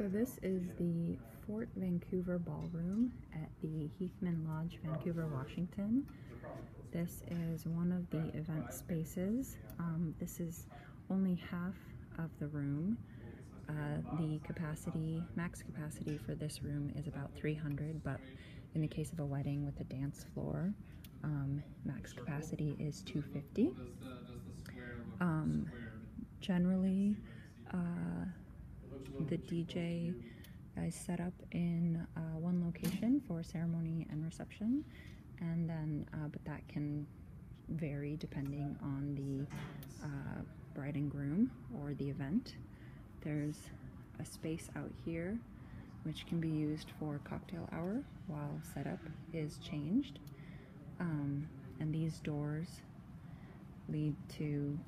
So this is the Fort Vancouver Ballroom at the Heathman Lodge, Vancouver, Washington. This is one of the event spaces. This is only half of the room. The max capacity for this room is about 300, but in the case of a wedding with a dance floor, max capacity is 250. Generally, the DJ is set up in one location for ceremony and reception, and then but that can vary depending on the bride and groom or the event. There's a space out here which can be used for cocktail hour while setup is changed, and these doors lead to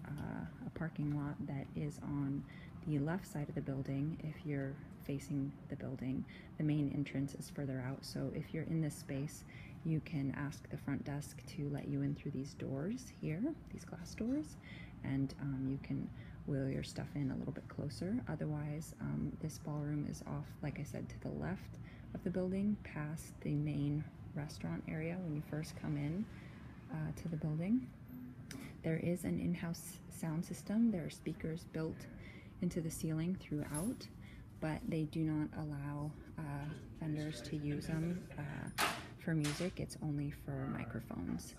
a parking lot that is on the left side of the building. If you're facing the building, the main entrance is further out, so if you're in this space, you can ask the front desk to let you in through these doors here, these glass doors, and you can wheel your stuff in a little bit closer. Otherwise, this ballroom is off, like I said, to the left of the building, past the main restaurant area when you first come in to the building. There is an in-house sound system. There are speakers built into the ceiling throughout, but they do not allow vendors to use them for music. It's only for microphones.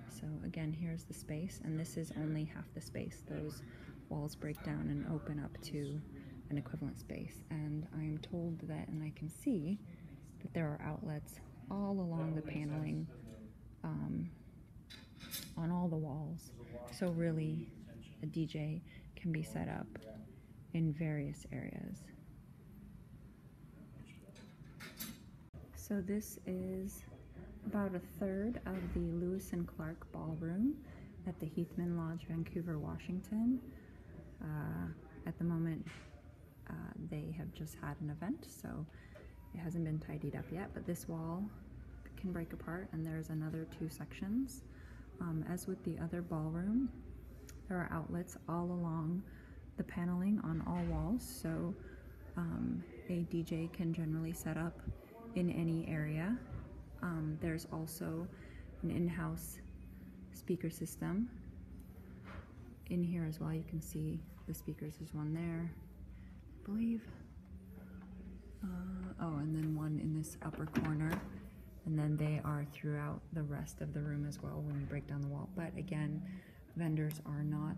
So again, here's the space, and this is only half the space. Those walls break down and open up to an equivalent space, and I am told that, and I can see that there are outlets all along the paneling on all the walls. So really, a DJ can be set up in various areas. So this is about a third of the Lewis and Clark Ballroom at the Heathman Lodge, Vancouver, Washington. At the moment, they have just had an event, so it hasn't been tidied up yet, but this wall can break apart, and there's another two sections. As with the other ballroom, there are outlets all along the paneling on all walls, so a DJ can generally set up in any area. There's also an in-house speaker system in here as well. You can see the speakers. There's one there, I believe. Oh, and then one in this upper corner. And then they are throughout the rest of the room as well when you break down the wall. But again, vendors are not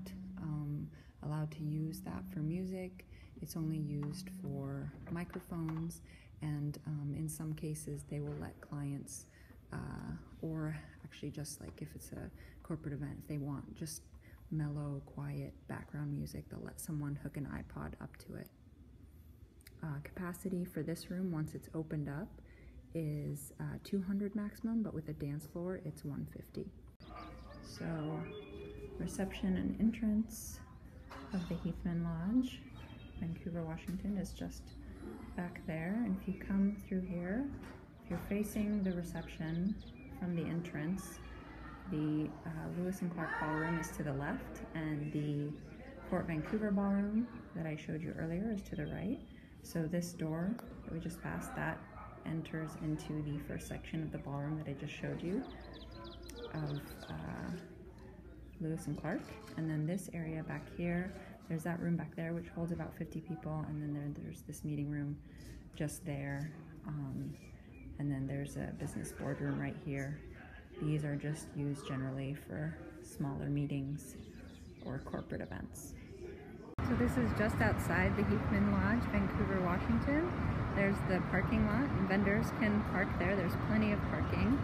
allowed to use that for music. It's only used for microphones, and in some cases they will let clients, or actually just like if it's a corporate event, if they want just mellow, quiet background music, they'll let someone hook an iPod up to it. Capacity for this room, once it's opened up, is 200 maximum, but with a dance floor it's 150. So reception and entrance of the Heathman Lodge, Vancouver, Washington, is just back there, and if you come through here, if you're facing the reception from the entrance, the Lewis and Clark Ballroom is to the left, and the Fort Vancouver Ballroom that I showed you earlier is to the right. So this door that we just passed, that enters into the first section of the ballroom that I just showed you of Lewis and Clark. And then this area back here, there's that room back there which holds about 50 people, and then there's this meeting room just there, and then there's a business boardroom right here. These are just used generally for smaller meetings or corporate events. So this is just outside the Heathman Lodge, Vancouver, Washington. There's the parking lot, and vendors can park there. There's plenty of parking.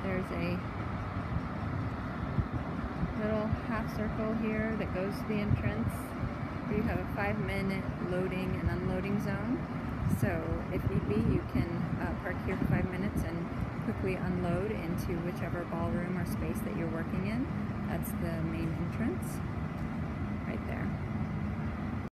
There's a little half circle here that goes to the entrance. You have a 5-minute loading and unloading zone. So if need be, you can park here for 5 minutes and quickly unload into whichever ballroom or space that you're working in. That's the main entrance right there.